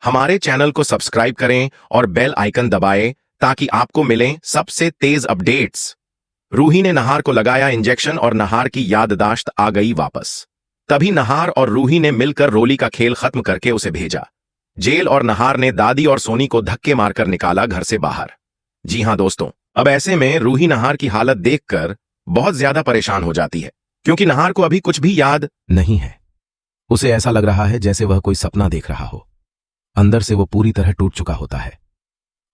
हमारे चैनल को सब्सक्राइब करें और बेल आइकन दबाएं ताकि आपको मिलें सबसे तेज अपडेट्स। रूही ने नहार को लगाया इंजेक्शन और नहार की याददाश्त आ गई वापस। तभी नहार और रूही ने मिलकर रोली का खेल खत्म करके उसे भेजा जेल और नहार ने दादी और सोनी को धक्के मारकर निकाला घर से बाहर। जी हां दोस्तों, अब ऐसे में रूही नहार की हालत देखकर बहुत ज्यादा परेशान हो जाती है क्योंकि नहार को अभी कुछ भी याद नहीं है। उसे ऐसा लग रहा है जैसे वह कोई सपना देख रहा हो। अंदर से वो पूरी तरह टूट चुका होता है।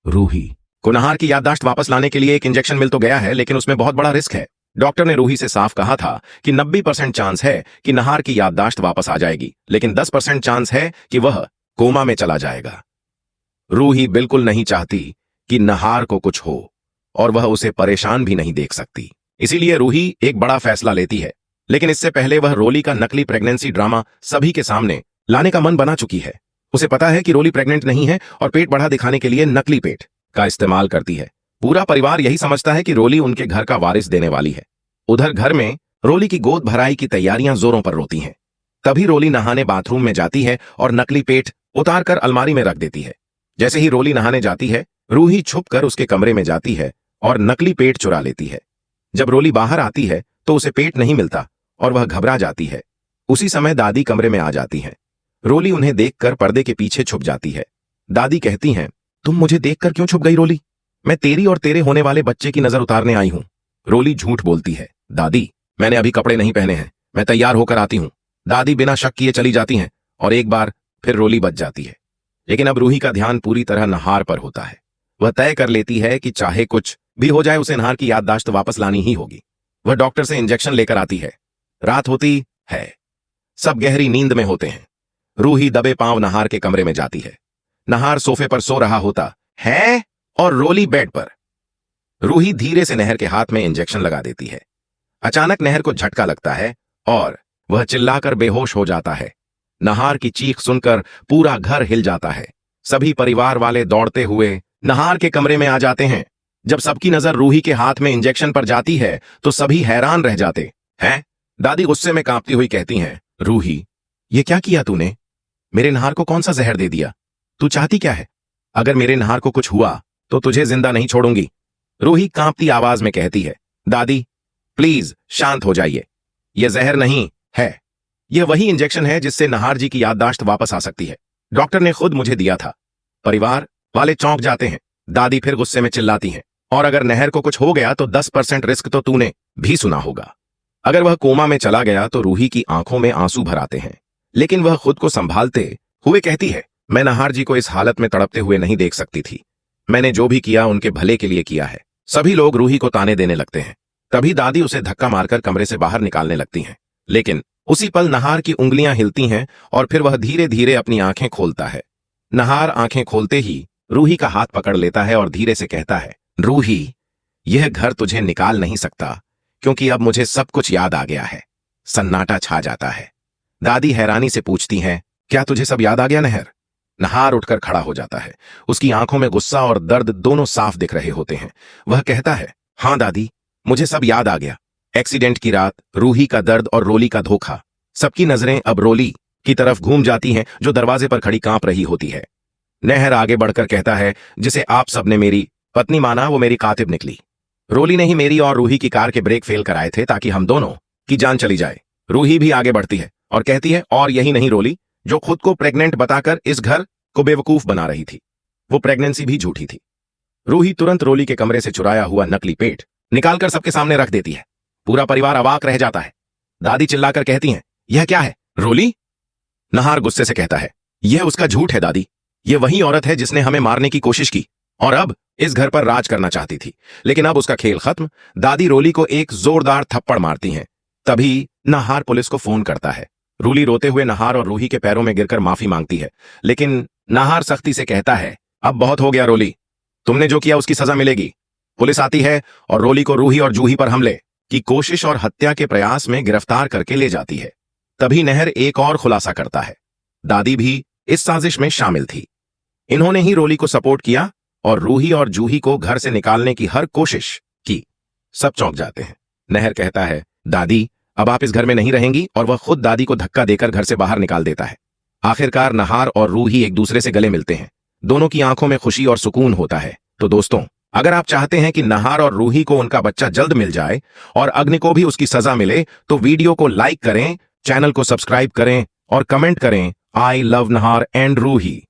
रूही को नहार की याददाश्त वापस लाने के लिए एक इंजेक्शन मिल तो गया है, लेकिन उसमें बहुत बड़ा रिस्क है। डॉक्टर ने रूही से साफ कहा था कि 90% चांस है कि नहार की याददाश्त वापस आ जाएगी, लेकिन 10% चांस है कि वह कोमा में चला जाएगा। रूही बिल्कुल नहीं चाहती कि नहार को कुछ हो और वह उसे परेशान भी नहीं देख सकती। इसीलिए रूही एक बड़ा फैसला लेती है, लेकिन इससे पहले वह रोली का नकली प्रेगनेंसी ड्रामा सभी के सामने लाने का मन बना चुकी है। उसे पता है कि रोली प्रेग्नेंट नहीं है और पेट बढ़ा दिखाने के लिए नकली पेट का इस्तेमाल करती है। पूरा परिवार यही समझता है कि रोली उनके घर का वारिस देने वाली है। उधर घर में रोली की गोद भराई की तैयारियां जोरों पर रोती हैं। तभी रोली नहाने बाथरूम में जाती है और नकली पेट उतारकर अलमारी में रख देती है। जैसे ही रोली नहाने जाती है, रूही छुपकर उसके कमरे में जाती है और नकली पेट चुरा लेती है। जब रोली बाहर आती है तो उसे पेट नहीं मिलता और वह घबरा जाती है। उसी समय दादी कमरे में आ जाती हैं। रोली उन्हें देखकर पर्दे के पीछे छुप जाती है। दादी कहती हैं, तुम मुझे देखकर क्यों छुप गई रोली? मैं तेरी और तेरे होने वाले बच्चे की नजर उतारने आई हूं। रोली झूठ बोलती है, दादी मैंने अभी कपड़े नहीं पहने हैं, मैं तैयार होकर आती हूं। दादी बिना शक किए चली जाती हैं और एक बार फिर रोली बच जाती है। लेकिन अब रूही का ध्यान पूरी तरह नहार पर होता है। वह तय कर लेती है कि चाहे कुछ भी हो जाए उसे नहार की याददाश्त वापस लानी ही होगी। वह डॉक्टर से इंजेक्शन लेकर आती है। रात होती है, सब गहरी नींद में होते हैं। रूही दबे पांव नहार के कमरे में जाती है। नहार सोफे पर सो रहा होता है और रोली बेड पर। रूही धीरे से नहर के हाथ में इंजेक्शन लगा देती है। अचानक नहर को झटका लगता है और वह चिल्लाकर बेहोश हो जाता है। नहार की चीख सुनकर पूरा घर हिल जाता है। सभी परिवार वाले दौड़ते हुए नहार के कमरे में आ जाते हैं। जब सबकी नजर रूही के हाथ में इंजेक्शन पर जाती है तो सभी हैरान रह जाते हैं। दादी गुस्से में कांपती हुई कहती हैं, रूही ये क्या किया तूने? मेरे नहार को कौन सा जहर दे दिया? तू चाहती क्या है? अगर मेरे नहार को कुछ हुआ तो तुझे जिंदा नहीं छोड़ूंगी। रूही कांपती आवाज में कहती है, दादी प्लीज शांत हो जाइए। यह जहर नहीं है, यह वही इंजेक्शन है जिससे नहार जी की याददाश्त वापस आ सकती है। डॉक्टर ने खुद मुझे दिया था। परिवार वाले चौंक जाते हैं। दादी फिर गुस्से में चिल्लाती हैं, और अगर नहर को कुछ हो गया तो 10% रिस्क तो तूने भी सुना होगा। अगर वह कोमा में चला गया तो रूही की आंखों में आंसू भर आते हैं, लेकिन वह खुद को संभालते हुए कहती है, मैं नहार जी को इस हालत में तड़पते हुए नहीं देख सकती थी। मैंने जो भी किया उनके भले के लिए किया है। सभी लोग रूही को ताने देने लगते हैं। तभी दादी उसे धक्का मारकर कमरे से बाहर निकालने लगती हैं, लेकिन उसी पल नहार की उंगलियां हिलती हैं और फिर वह धीरे धीरे अपनी आंखें खोलता है। नहार आंखें खोलते ही रूही का हाथ पकड़ लेता है और धीरे से कहता है, रूही यह घर तुझे निकाल नहीं सकता क्योंकि अब मुझे सब कुछ याद आ गया है। सन्नाटा छा जाता है। दादी हैरानी से पूछती हैं, क्या तुझे सब याद आ गया नहर? नहार उठकर खड़ा हो जाता है। उसकी आंखों में गुस्सा और दर्द दोनों साफ दिख रहे होते हैं। वह कहता है, हाँ दादी मुझे सब याद आ गया। एक्सीडेंट की रात, रूही का दर्द और रोली का धोखा। सबकी नजरें अब रोली की तरफ घूम जाती हैं जो दरवाजे पर खड़ी कांप रही होती है। नहर आगे बढ़कर कहता है, जिसे आप सबने मेरी पत्नी माना वो मेरी कातिब निकली। रोली ने ही मेरी और रूही की कार के ब्रेक फेल कराए थे ताकि हम दोनों की जान चली जाए। रूही भी आगे बढ़ती है और कहती है, और यही नहीं रोली जो खुद को प्रेग्नेंट बताकर इस घर को बेवकूफ बना रही थी, वो प्रेगनेंसी भी झूठी थी। रूही तुरंत रोली के कमरे से चुराया हुआ नकली पेट निकालकर सबके सामने रख देती है। पूरा परिवार अवाक रह जाता है। दादी चिल्लाकर कहती हैं, यह क्या है रोली? नहार गुस्से से कहता है, यह उसका झूठ है दादी। यह वही औरत है जिसने हमें मारने की कोशिश की और अब इस घर पर राज करना चाहती थी, लेकिन अब उसका खेल खत्म। दादी रोली को एक जोरदार थप्पड़ मारती हैं। तभी नहार पुलिस को फोन करता है। रोली रोते हुए नहार और रूही के पैरों में गिरकर माफी मांगती है, लेकिन नहार सख्ती से कहता है, अब बहुत हो गया रोली, तुमने जो किया उसकी सजा मिलेगी। पुलिस आती है और रोली को रूही और जूही पर हमले की कोशिश और हत्या के प्रयास में गिरफ्तार करके ले जाती है। तभी नहर एक और खुलासा करता है, दादी भी इस साजिश में शामिल थी। इन्होंने ही रोली को सपोर्ट किया और रूही और जूही को घर से निकालने की हर कोशिश की। सब चौंक जाते हैं। नहर कहता है, दादी अब आप इस घर में नहीं रहेंगी, और वह खुद दादी को धक्का देकर घर से बाहर निकाल देता है। आखिरकार नहार और रूही एक दूसरे से गले मिलते हैं। दोनों की आंखों में खुशी और सुकून होता है। तो दोस्तों, अगर आप चाहते हैं कि नहार और रूही को उनका बच्चा जल्द मिल जाए और अग्नि को भी उसकी सजा मिले, तो वीडियो को लाइक करें, चैनल को सब्सक्राइब करें और कमेंट करें, I love Nahar and Ruhi.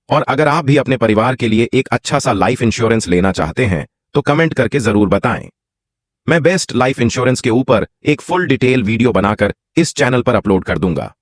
और अगर आप भी अपने परिवार के लिए एक अच्छा सा लाइफ इंश्योरेंस लेना चाहते हैं तो कमेंट करके जरूर बताएं। मैं बेस्ट लाइफ इंश्योरेंस के ऊपर एक फुल डिटेल वीडियो बनाकर इस चैनल पर अपलोड कर दूंगा।